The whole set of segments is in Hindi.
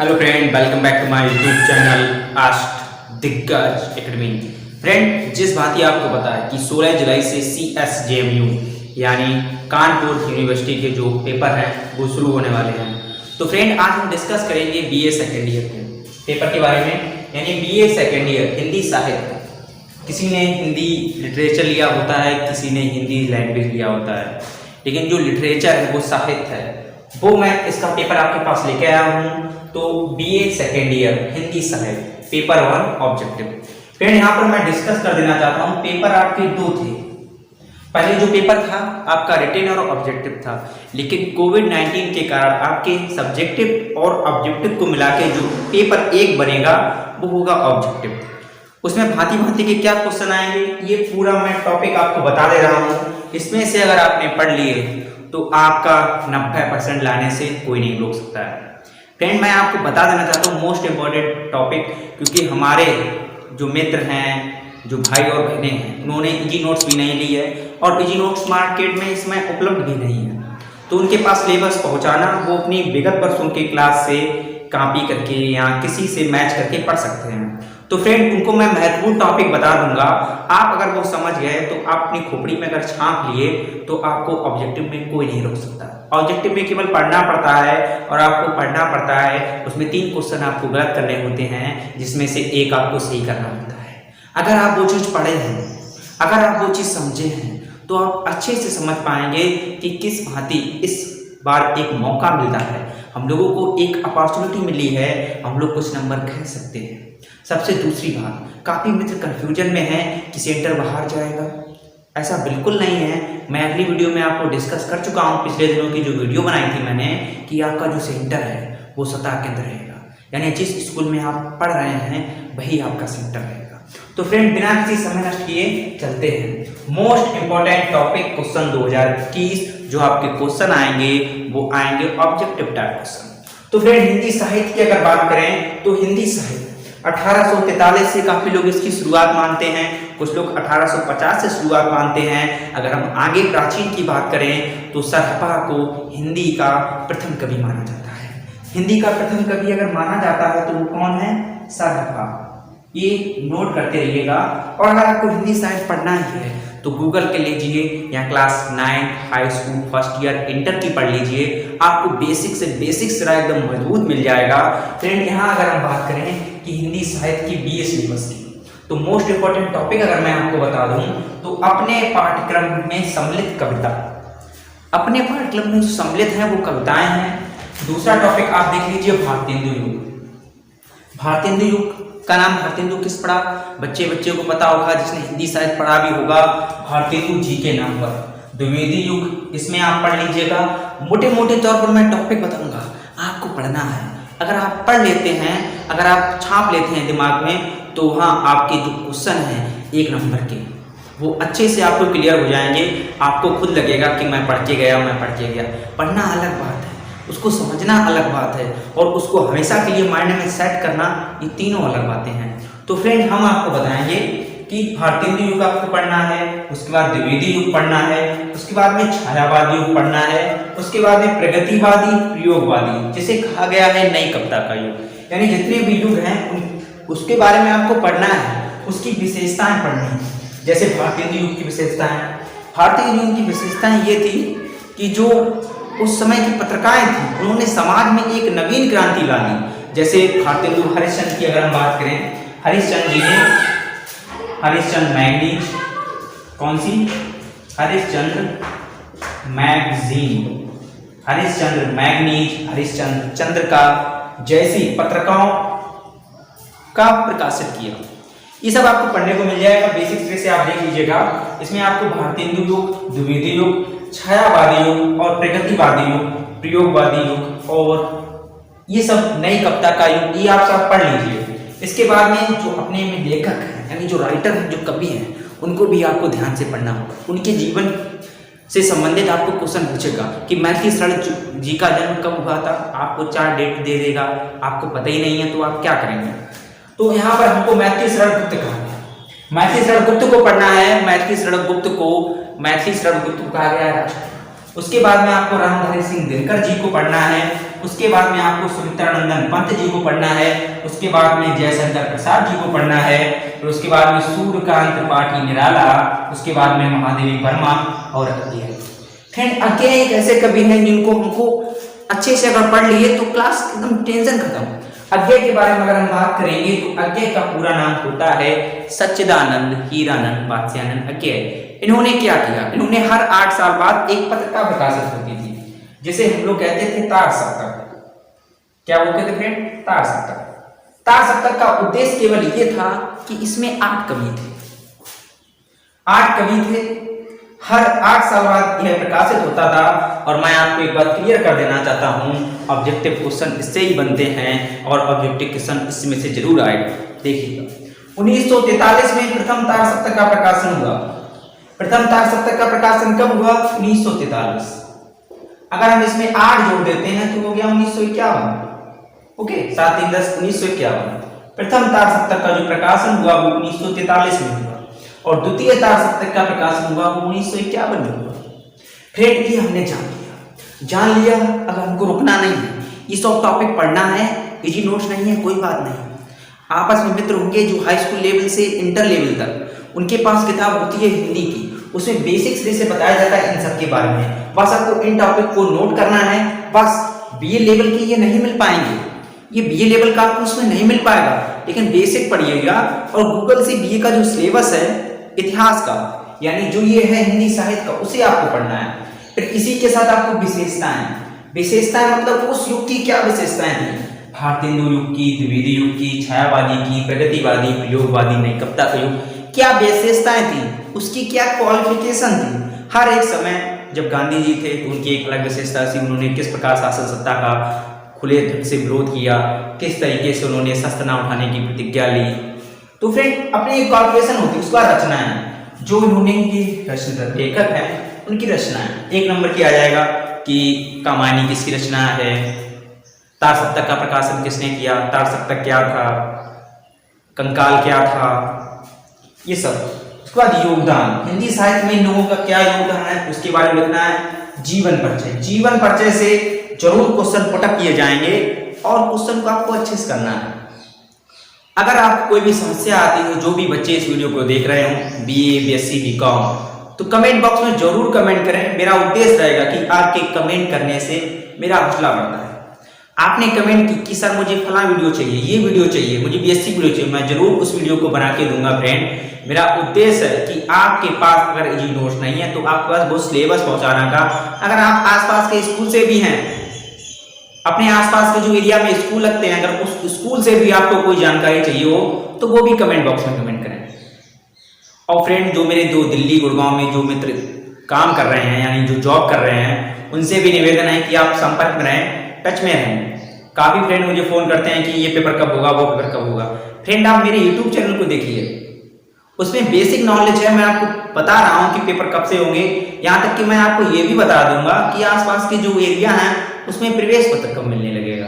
Hello friend, welcome back to my YouTube channel आस्ट दिग्गज एकेडमी। फ्रेंड, जिस बात ही आपको पता है कि 16 जुलाई से CSJMU यानी कानपुर यूनिवर्सिटी के जो पेपर हैं वो शुरू होने वाले हैं। तो फ्रेंड, आज हम डिस्कस करेंगे BA सेकेंड ईयर के पेपर के बारे में, यानी BA सेकेंड ईयर हिंदी साहित्य। किसी ने हिंदी लिटरेचर लिया होता है, किसी ने हिंदी लैंग्वेज लिया होता है, लेकिन जो लिटरेचर है वो साहित्य है, वो मैं इसका पेपर आपके पास लेके आया हूँ। तो BA सेकेंड ईयर हिंदी साहित्य पेपर 1 ऑब्जेक्टिव। फ्रेंड, यहाँ पर मैं डिस्कस कर देना चाहता हूँ, पेपर आपके दो थे। पहले जो पेपर था आपका रिटन और ऑब्जेक्टिव था, लेकिन कोविड-19 के कारण आपके सब्जेक्टिव और ऑब्जेक्टिव को मिला के जो पेपर 1 बनेगा वो होगा ऑब्जेक्टिव। उसमें भांति भांति के क्या क्वेश्चन आएंगे ये पूरा मैं टॉपिक आपको बता दे रहा हूँ। इसमें से अगर आपने पढ़ लिए तो आपका 90% लाने से कोई नहीं रोक सकता है। फ्रेंड, मैं आपको बता देना चाहता हूँ मोस्ट इम्पॉर्टेंट टॉपिक, क्योंकि हमारे जो मित्र हैं, जो भाई और बहनें हैं, उन्होंने इजी नोट्स भी नहीं ली है और इजी नोट्स मार्केट में इसमें उपलब्ध भी नहीं है। तो उनके पास सिलेबस पहुँचाना, वो अपनी विगत वर्षों की क्लास से कॉपी करके या किसी से मैच करके पढ़ सकते हैं। तो फ्रेंड, उनको मैं महत्वपूर्ण टॉपिक बता दूंगा। आप अगर वो समझ गए तो आप अपनी खोपड़ी में अगर छाप लिए तो आपको ऑब्जेक्टिव में कोई नहीं रोक सकता। ऑब्जेक्टिव में केवल पढ़ना पड़ता है और आपको पढ़ना पड़ता है। उसमें 3 क्वेश्चन आपको गलत करने होते हैं, जिसमें से 1 आपको सही करना होता है। अगर आप वो चीज़ पढ़े हैं, अगर आप वो चीज़ समझे हैं, तो आप अच्छे से समझ पाएंगे कि किस भांति इस बार एक मौका मिलता है, हम लोगों को एक अपॉर्चुनिटी मिली है, हम लोग कुछ नंबर कह सकते हैं। सबसे दूसरी बात, काफ़ी मित्र कंफ्यूजन में है कि सेंटर बाहर जाएगा। ऐसा बिल्कुल नहीं है। मैं अगली वीडियो में आपको डिस्कस कर चुका हूँ, पिछले दिनों की जो वीडियो बनाई थी मैंने, कि आपका जो सेंटर है वो सतह केंद्र रहेगा, यानी जिस स्कूल में आप पढ़ रहे हैं वही आपका सेंटर रहेगा। तो फ्रेंड, बिना किसी समय नष्ट किए चलते हैं। मोस्ट इंपॉर्टेंट टॉपिक क्वेश्चन 2021 जो आपके क्वेश्चन आएंगे वो आएंगे ऑब्जेक्टिव टाइप क्वेश्चन। तो फ्रेंड, हिंदी साहित्य की अगर बात करें तो हिंदी साहित्य 1843 से काफी लोग इसकी शुरुआत मानते हैं, कुछ लोग 1850 से शुरुआत मानते हैं। अगर हम आगे प्राचीन की बात करें तो सरहपा को हिंदी का प्रथम कवि माना जाता है। हिंदी का प्रथम कवि अगर माना जाता है तो वो कौन है? सरहपा। ये नोट करते रहिएगा। और अगर आपको हिंदी साहित्य पढ़ना ही है तो गूगल के लीजिए या class 9 high school first year inter की पढ़ लीजिए, आपको बेसिक से बेसिक सिरा एकदम मजबूत मिल जाएगा। फ्रेंड, यहाँ अगर हम बात करें कि हिंदी साहित्य की BA सिलेबस की, तो मोस्ट इंपॉर्टेंट टॉपिक अगर मैं आपको बता दूं तो अपने पाठ्यक्रम में सम्मिलित कविता, अपने पाठ्यक्रम में सम्मिलित है वो कविताएं हैं। दूसरा टॉपिक आप देख लीजिए भारतेंदु युग। भारतेंदु युग का नाम भारतेंदु किस पड़ा? बच्चे को पता होगा, जिसने हिंदी साहित्य पढ़ा भी होगा, भारतेंदु जी के नाम पर। द्विवेदी युग, इसमें आप पढ़ लीजिएगा। मोटे मोटे तौर पर मैं टॉपिक बताऊंगा, आपको पढ़ना है। अगर आप पढ़ लेते हैं, अगर आप छाप लेते हैं दिमाग में, तो वहाँ आपके जो क्वेश्चन हैं 1 नंबर के, वो अच्छे से आपको क्लियर हो जाएंगे। आपको खुद लगेगा कि मैं पढ़ के गया। पढ़ना अलग बात है, उसको समझना अलग बात है, और उसको हमेशा के लिए माइंड में सेट करना, ये तीनों अलग बातें हैं। तो फ्रेंड, हम आपको बताएंगे कि भारतेंदु युग आपको पढ़ना है, उसके बाद द्विवेदी युग पढ़ना है, उसके बाद में छायावादी युग पढ़ना है, उसके बाद में प्रगतिवादी प्रयोगवादी, जिसे कहा गया है नई कविता का युग, यानी जितने भी युग हैं उसके बारे में आपको पढ़ना है, उसकी विशेषताएं पढ़नी है। जैसे भारतेंदु युग की विशेषताएं, भारतेंदु युग की विशेषताएं ये थी कि जो उस समय की पत्रिकाएं थी, उन्होंने समाज में एक नवीन क्रांति ला दी। जैसे भारतेंदु हरिश्चंद्र की अगर हम बात करें, हरिश्चंद्र जी ने हरिश्चंद्र मैगजीन, कौन सी? हरिश्चंद्र मैगजीन, हरिश्चंद्र मैगनीज, हरिश्चंद्र चंद्रिका जैसी पत्रिकाओं का प्रकाशित किया। ये सब आपको पढ़ने को मिल जाएगा। बेसिक तरह से आप देख लीजिएगा। इसमें आपको भारतेंदु युग, द्विवेदी युग, छायावादी युग और प्रगतिवादी युग, प्रयोगवादी युग और ये सब नई कविता का युग, ये आप सब पढ़ लीजिए। इसके बाद में जो अपने में लेखक हैं, यानी जो राइटर हैं, जो कवि हैं, उनको भी आपको ध्यान से पढ़ना होगा। उनके जीवन से संबंधित आपको क्वेश्चन पूछेगा कि मैथिली शरण जी का जन्म कब हुआ था, आपको 4 डेट दे देगा, आपको पता ही नहीं है तो आप क्या करेंगे? तो यहाँ पर हमको मैथिली शरण गुप्त कहा गया, मैथिली शरण गुप्त को पढ़ना है। मैथिली शरण गुप्त को कहा गया है उसके बाद में आपको रामधारी सिंह दिनकर जी को पढ़ना है, उसके बाद में आपको सुमित्रानंदन पंत जी को पढ़ना है, उसके बाद में जयशंकर प्रसाद जी को पढ़ना है, और उसके बाद में सूर्यकांत त्रिपाठी निराला, उसके बाद में महादेवी वर्मा और अज्ञेय। फ्रेंड अज्ञेय एक ऐसे कवि हैं जिनको हमको अच्छे से अगर पढ़ लिए तो क्लास एकदम टेंशन खत्म। अज्ञेय के बारे में अगर हम बात करेंगे तो अज्ञेय का पूरा नाम होता है सच्चिदानंद हीरानंद वात्स्यानंद अज्ञेय। इन्होंने क्या किया, इन्होंने हर 8 साल बाद एक पत्रिका प्रकाशित होती थी जिसे हम लोग कहते थे तार सप्तक। क्या बोलते थे फ्रेंड? तार सप्तक। तार सप्तक का उद्देश्य केवल ये था कि इसमें 8 कवि थे, 8 कवि थे, हर 8 साल बाद यह प्रकाशित होता था। और मैं आपको एक बात क्लियर कर देना चाहता हूं, ऑब्जेक्टिव क्वेश्चन इससे ही बनते हैं और ऑब्जेक्टिव क्वेश्चन इसमें से जरूर आएगा। देखिएगा 1943 में प्रथम तार सप्तक का प्रकाशन हुआ। प्रथम तार सप्तक का प्रकाशन कब हुआ? 1943। अगर हम इसमें 8 जोड़ देते हैं तो हो गया 1951। ओके, 7 3 10 1951। प्रथम तार सप्तक का जो प्रकाशन हुआ वो 1943 में हुआ और द्वितीय तार सप्तक का प्रकाशन हुआ वो 1951 में हुआ। फ्रेंड ये हमने जान लिया। अब हमको रुकना नहीं है, ये सब टॉपिक पढ़ना है, इजी नोट्स नहीं है, कोई बात नहीं। आपस में मित्र होंगे जो हाई स्कूल लेवल से इंटर लेवल तक उनके पास किताब होती है हिंदी की, उसमें बेसिक्स से बताया जाता है इन सब के बारे में। बस आपको इन टॉपिक को नोट करना है। बस बीए लेवल के ये नहीं मिल पाएंगे, ये बीए लेवल का आपको उसमें नहीं मिल पाएगा, लेकिन बेसिक पढ़िएगा। और गूगल से बीए का जो सिलेबस है इतिहास का, यानी जो ये है हिंदी साहित्य का, उसे आपको पढ़ना है। फिर इसी के साथ आपको विशेषताएं मतलब उस युग की क्या विशेषताएं थी, भारतेंदु युग की, द्विवेदी युग की, छायावादी की, प्रगतिवादी, प्रयोगवादी, नैतिकता का युग, क्या विशेषताएं थी, उसकी क्या क्वालिफिकेशन थी। हर एक समय जब गांधी जी थे तो उनकी एक अलग विशेषता थी, उन्होंने किस प्रकार शासन सत्ता का खुले से विरोध किया, किस तरीके से उन्होंने शस्त्र न उठाने की प्रतिज्ञा ली। तो फ्रेंड अपनी एक क्वालिफिकेशन होती है, उसका रचना है जो उन्होंने लेखक है उनकी रचना है। 1 नंबर की आ जाएगा कि कामायनी किसकी रचना है, तार सप्तक का प्रकाशन किसने किया, तार सप्तक क्या था, कंकाल क्या था, ये सब। उसके बाद योगदान, हिंदी साहित्य में इन लोगों का क्या योगदान है उसके बारे में लिखना है। जीवन परिचय, जीवन परिचय से जरूर क्वेश्चन पुटअप किए जाएंगे और क्वेश्चन को आपको अच्छे से करना है। अगर आपको कोई भी समस्या आती है, जो भी बच्चे इस वीडियो को देख रहे हो बीए, बीएससी, बीकॉम, तो कमेंट बॉक्स में जरूर कमेंट करें। मेरा उद्देश्य रहेगा कि आपके कमेंट करने से मेरा हौसला बढ़ता है। आपने कमेंट की कि सर मुझे फला वीडियो चाहिए, ये वीडियो चाहिए, मुझे बीएससी वीडियो चाहिए, मैं जरूर उस वीडियो को बना के दूंगा। फ्रेंड मेरा उद्देश्य है कि आपके पास अगर इजी नोट्स नहीं है तो आपके पास वो सिलेबस पहुंचाना का। अगर आप आसपास के स्कूल से भी हैं, अपने आसपास के जो एरिया में स्कूल लगते हैं, अगर उस स्कूल से भी आपको कोई जानकारी चाहिए हो तो वो भी कमेंट बॉक्स में कमेंट करें। और फ्रेंड जो मेरे जो दिल्ली गुड़गांव में जो मित्र काम कर रहे हैं, यानी जो जॉब कर रहे हैं, उनसे भी निवेदन है कि आप संपर्क में रहें, टच में रहें। काफी फ्रेंड मुझे फोन करते हैं कि ये पेपर कब होगा, वो पेपर कब होगा। फ्रेंड आप मेरे यूट्यूब चैनल को देखिए, उसमें बेसिक नॉलेज है। मैं आपको बता रहा हूँ कि पेपर कब से होंगे, यहाँ तक कि मैं आपको ये भी बता दूंगा कि आसपास के जो एरिया हैं उसमें प्रवेश पत्र कब मिलने लगेगा।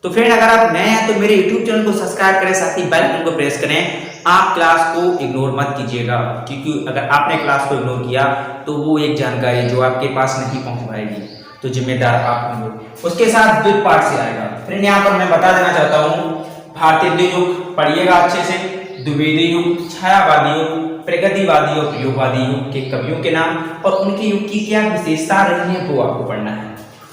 तो फ्रेंड अगर आप नए हैं तो मेरे YouTube चैनल को सब्सक्राइब करें, साथ ही बेल आइकन को प्रेस करें। आप क्लास को इग्नोर मत कीजिएगा, क्योंकि अगर आपने क्लास को इग्नोर किया तो वो एक जानकारी जो आपके पास नहीं पहुंच पाएगी, तो जिम्मेदार आप होंगे। उसके साथ द्वितीय पाठ से आएगा। फ्रेंड यहाँ पर मैं बता देना चाहता हूँ, भारतीय युग पढ़िएगा अच्छे से, द्विवेदी युग, छायावादी युग, प्रगतिवादी और प्रयोगवादी युग के कवियों के नाम और उनके युग की क्या विशेषता रही है वो आपको पढ़ना है।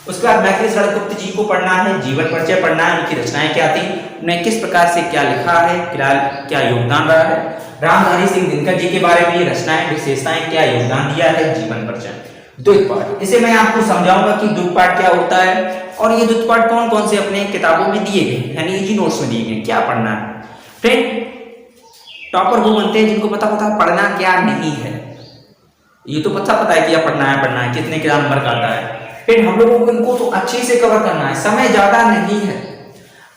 उसके बाद मैथिली शरद गुप्त जी को पढ़ना है, जीवन परिचय पढ़ना है, उनकी रचनाएं क्या थी, उन्हें किस प्रकार से क्या लिखा है, क्या योगदान रहा है। रामधारी सिंह दिनकर जी के बारे में ये रचनाएं, विशेषताएं, क्या योगदान दिया है, जीवन परिचय। द्वितीय पाठ, इसे मैं आपको समझाऊंगा कि द्वितीय पाठ क्या होता है और ये द्वितीय पाठ कौन कौन से अपने किताबों में दिए गए, यानी इजी नोट्स में दिए गए, क्या पढ़ना है। फ्रेंड टॉपर वो बनते हैं जिनको पता पढ़ना क्या नहीं है। ये तो पता है कि पढ़ना है, कितने क्या नंबर का आता है। फिर हम लोगों को इनको तो अच्छे से कवर करना है, समय ज्यादा नहीं है।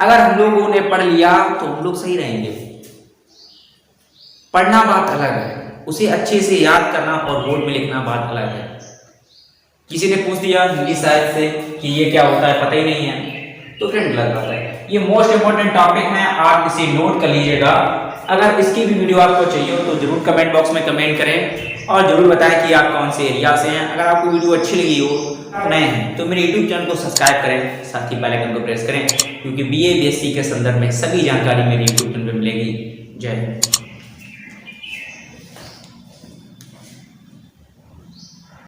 अगर हम लोगों ने पढ़ लिया तो हम लोग सही रहेंगे। पढ़ना बात अलग है, उसे अच्छे से याद करना और बोर्ड में लिखना बात अलग है। किसी ने पूछ दिया हिंदी साहित्य से कि ये क्या होता है, पता ही नहीं है, तो फ्रेंड लग जाता है। ये मोस्ट इंपोर्टेंट टॉपिक है, आप इसे नोट कर लीजिएगा। अगर इसकी भी वीडियो आपको चाहिए हो तो जरूर कमेंट बॉक्स में कमेंट करें और जरूर बताएं कि आप कौन से एरिया से हैं। अगर आपको वीडियो अच्छी लगी हो, नए हैं, तो मेरे यूट्यूब चैनल को सब्सक्राइब करें, साथ ही बेल आइकन को प्रेस करें, क्योंकि BA BSc के संदर्भ में सभी जानकारी मेरे यूट्यूब चैनल पर मिलेगी। जय हिंद।